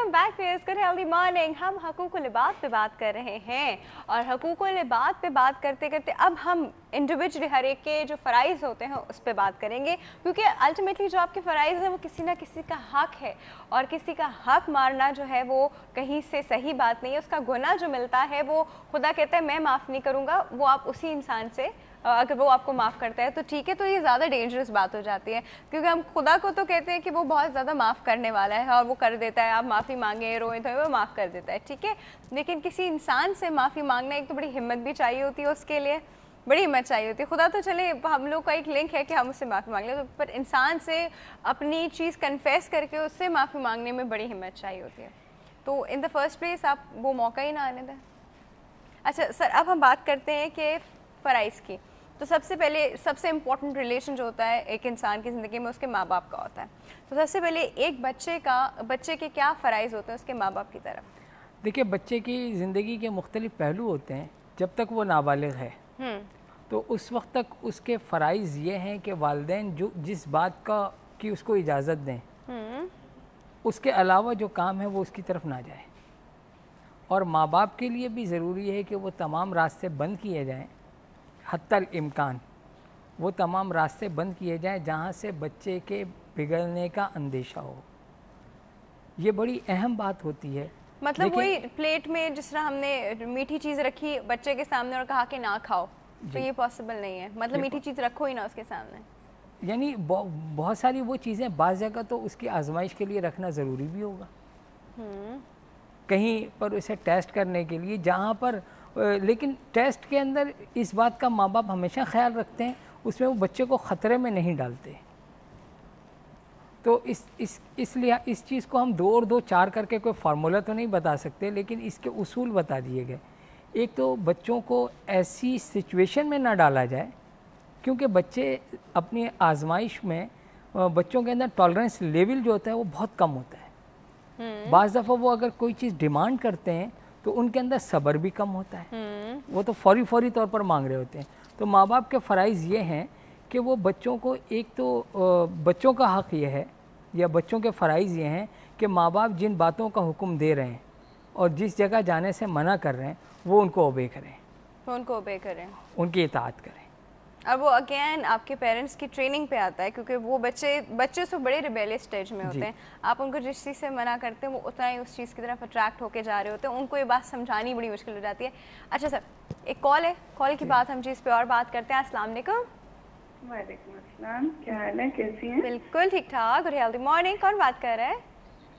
Welcome back viewers, good healthy morning. हम हकूक़ुल इबाद पे बात कर रहे हैं और हकूक़ुल इबाद पे बात करते करते अब हम इंडिविजुअली हर एक के जो फ़राइज़ होते हैं उस पर बात करेंगे, क्योंकि अल्टीमेटली जो आपके फ़राइज़ हैं वो किसी ना किसी का हक़ है और किसी का हक़ मारना जो है वो कहीं से सही बात नहीं है। उसका गुनाह जो मिलता है वो खुदा कहता है मैं माफ़ नहीं करूँगा, वो आप उसी इंसान से अगर वो आपको माफ़ करता है तो ठीक है। तो ये ज़्यादा डेंजरस बात हो जाती है, क्योंकि हम खुदा को तो कहते हैं कि वो बहुत ज़्यादा माफ़ करने वाला है और वो कर देता है, आप माफ़ी मांगे रोए तो वो माफ़ कर देता है, ठीक है। लेकिन किसी इंसान से माफ़ी मांगना, एक तो बड़ी हिम्मत भी चाहिए होती है उसके लिए, बड़ी हिम्मत चाहिए होती है। खुदा तो चले हम लोग का एक लिंक है कि हम उससे माफ़ी मांग लें, तो पर इंसान से अपनी चीज़ कन्फेस करके उससे माफ़ी मांगने में बड़ी हिम्मत चाहिए होती है। तो इन द फर्स्ट प्लेस आप वो मौका ही ना आने दें। अच्छा सर, अब हम बात करते हैं कि फ़राइज़ की। तो सबसे पहले सबसे इम्पॉर्टेंट रिलेशन जो होता है एक इंसान की ज़िंदगी में उसके माँ बाप का होता है। तो सबसे पहले एक बच्चे के क्या फ़राइज़ होते हैं उसके माँ बाप की तरफ? देखिए, बच्चे की ज़िंदगी के मुख्तलिफ पहलू होते हैं। जब तक वो नाबालिग है तो उस वक्त तक उसके फ़राइज़ ये हैं कि वालिदैन जो जिस बात का कि उसको इजाज़त दें, उसके अलावा जो काम है वो उसकी तरफ ना जाए। और माँ बाप के लिए भी ज़रूरी है कि वो तमाम रास्ते बंद किए जाएँ, हत्तल इम्कान वो तमाम रास्ते बंद किए जाएँ जहाँ से बच्चे के बिगड़ने का अंदेशा हो। ये बड़ी अहम बात होती है। मतलब वही प्लेट में जिस तरह हमने मीठी चीज़ रखी बच्चे के सामने और कहा कि ना खाओ, तो ये पॉसिबल नहीं है। मतलब मीठी चीज़ रखो ही ना उसके सामने। यानी बहुत सारी वो चीज़ें बाज़ जगह तो उसकी आजमाइश के लिए रखना ज़रूरी भी होगा, कहीं पर उसे टेस्ट करने के लिए, जहाँ पर लेकिन टेस्ट के अंदर इस बात का माँ बाप हमेशा ख्याल रखते हैं, उसमें वो बच्चे को ख़तरे में नहीं डालते। तो इसलिए इस चीज़ को हम 2 और 2 4 करके कोई फार्मूला तो नहीं बता सकते, लेकिन इसके उसूल बता दिए गए। एक तो बच्चों को ऐसी सिचुएशन में ना डाला जाए, क्योंकि बच्चे अपनी आजमाइश में बच्चों के अंदर टॉलरेंस लेवल जो होता है वो बहुत कम होता है। बाज़ दफ़ा वो अगर कोई चीज़ डिमांड करते हैं तो उनके अंदर सब्र भी कम होता है, वो तो फौरी तौर पर मांग रहे होते हैं। तो माँ बाप के फ़राइज़ ये हैं कि वो बच्चों को, एक तो बच्चों का हक़ ये है या बच्चों के फ़राइज़ ये हैं कि माँ बाप जिन बातों का हुक्म दे रहे हैं और जिस जगह जाने से मना कर रहे हैं वो उनको ओबे करें, उनकी इताअत करें। अब वो अगेन आपके पेरेंट्स की ट्रेनिंग पे आता है, क्योंकि वो बच्चे तो बड़े रिबेलियस स्टेज में होते हैं। आप उनको जिस चीज़ से मना करते हैं वो उतना ही उस चीज़ की तरफ अट्रैक्ट होके जा रहे होते हैं, उनको ये बात समझानी बड़ी मुश्किल हो जाती है। अच्छा सर, एक कॉल है, कॉल के बाद हम चीज़ पे और बात करते हैं। अस्सलाम वालेकुम। वालेकुम अस्सलाम, क्या हाल है, कैसी हैं? बिल्कुल ठीक ठाक, गुड हेल्दी मॉर्निंग। कौन बात कर रहा है?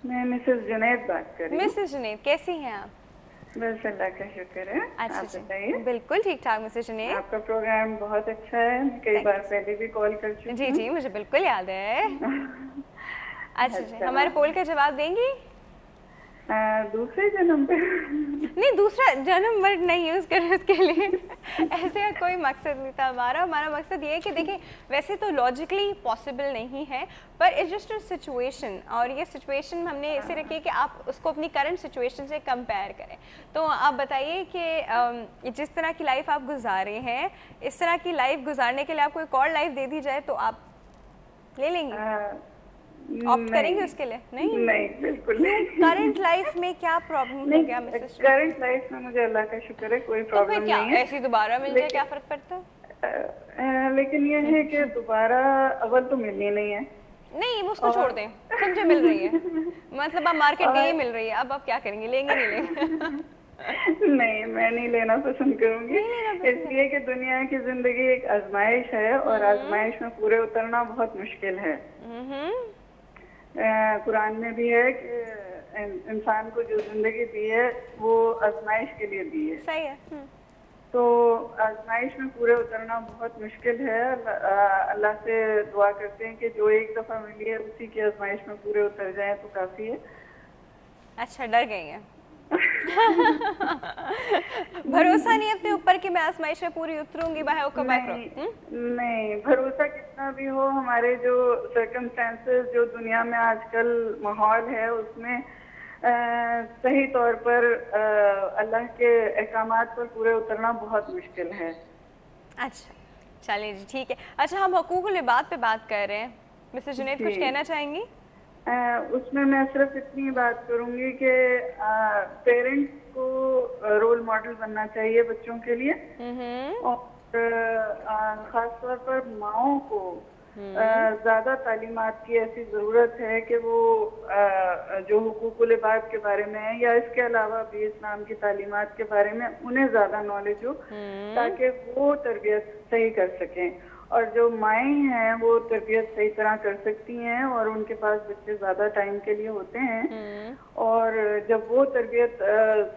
मैं मिसेस जुनैद बात कर रही हूँ। मिसेस जुनैद, कैसी हैं आप? बस अल्लाह का शुक्र है। अच्छा आप बताइए। बिल्कुल ठीक ठाक मिसेस जुनैद। आपका प्रोग्राम बहुत अच्छा है, कई बार पहले भी कॉल कर चुकी हूँ। जी मुझे बिल्कुल याद है। अच्छा, हमारे पोल का जवाब देंगी? दूसरे जन्म पे नहीं, दूसरा जन्म वर्ड नहीं यूज़ करें उसके लिए। ऐसे कोई मकसद नहीं था हमारा मकसद ये है कि देखिए, वैसे तो लॉजिकली पॉसिबल नहीं है, पर इट्स जस्ट अ सिचुएशन, और ये सिचुएशन हमने ऐसे रखी है कि आप उसको अपनी करंट सिचुएशन से कंपेयर करें। तो आप बताइए कि जिस तरह की लाइफ आप गुजारे हैं, इस तरह की लाइफ गुजारने के लिए आपको एक और लाइफ दे दी जाए तो आप ले लेंगी? ऑप्ट करेंगे उसके लिए? नहीं बिल्कुल नहीं। करंट लाइफ में क्या प्रॉब्लम हो गया मिसेस? करंट लाइफ में मुझे अल्लाह का शुक्र है कोई प्रॉब्लम नहीं है। ऐसी दोबारा मिल जाए क्या फर्क पड़ता है? लेकिन ये है कि दोबारा अव्वल तो मिलनी नहीं है। नहीं, वो उसको छोड़ दें, समझे, मिल रही है, मतलब आप मार्केट गई मिल रही है, अब आप क्या करेंगे, लेंगे नहीं लेंगे? नहीं, मैं नहीं लेना पसंद करूंगी, इसलिए कि दुनिया की जिंदगी एक आजमाइश है और आजमाइश में पूरे उतरना बहुत मुश्किल है। कुरान में भी है कि इंसान को जो जिंदगी दी है वो आजमाइश के लिए दी है। सही है। तो आजमाइश में पूरे उतरना बहुत मुश्किल है। अल्लाह से दुआ करते हैं कि जो एक दफ़ा मिली है उसी की आजमाइश में पूरे उतर जाएं तो काफ़ी है। अच्छा, डर गई हैं? भरोसा नहीं अपने ऊपर कि मैं आजमाइश में पूरी उतरूंगी? नहीं, भरोसा कितना भी हो, हमारे जो सर्कमस्टेंसेस, जो दुनिया में आजकल माहौल है उसमें सही तौर पर अल्लाह के अहकामात पर पूरे उतरना बहुत मुश्किल है। अच्छा चलिए जी, ठीक है। अच्छा, हम हुकूकुल इबाद पे बात कर रहे हैं, मिसेस जुनैद कुछ कहना चाहेंगी? उसमें मैं सिर्फ इतनी बात करूंगी कि पेरेंट्स को रोल मॉडल बनना चाहिए बच्चों के लिए, और ख़ास तौर पर माओं को ज़्यादा तालीमात की ऐसी ज़रूरत है कि वो जो हुकूकुल इबाद के बारे में है या इसके अलावा भी इस्लाम की तालीमात के बारे में उन्हें ज़्यादा नॉलेज हो, ताकि वो तरबियत सही कर सकें। और जो माएँ हैं वो तरबियत सही तरह कर सकती हैं और उनके पास बच्चे ज़्यादा टाइम के लिए होते हैं, और जब वो तरबियत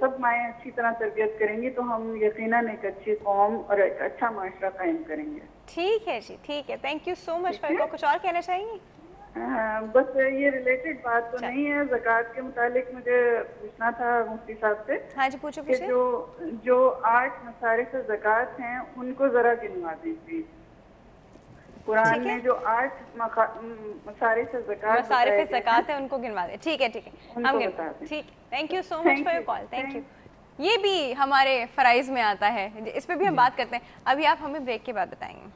सब माएँ अच्छी तरह तरबियत करेंगी तो हम यकीनन एक अच्छी कौम और एक अच्छा माशरा कायम करेंगे। ठीक है जी, ठीक है, thank you so much. Farida, कुछ और कहना चाहेंगी? बस ये रिलेटेड बात तो नहीं है, ज़कात के मुतालिक मुझे पूछना था मुफ्ती साहब से। हाँ जी, पूछो कि जो 8 मसारिफ ज़कात हैं उनको ज़रा गिनवा दीजिए। कुरान में जो 8 मसारिफ ज़कात है उनको गिनवा दे। ठीक है, ठीक है, हम गिनवा दें। ठीक, thank you so much for your call, thank you. ये भी हमारे फराइज में आता है, इस पे भी हम बात करते हैं। अभी आप हमें ब्रेक के बाद बताएंगे,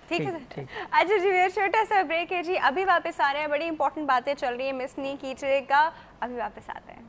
ठीक है सर? अच्छा जी, मेरा छोटा सा ब्रेक है जी, अभी वापस आ रहे हैं। बड़ी इंपॉर्टेंट बातें चल रही है, मिस नहीं कीजिएगा, अभी वापस आते हैं।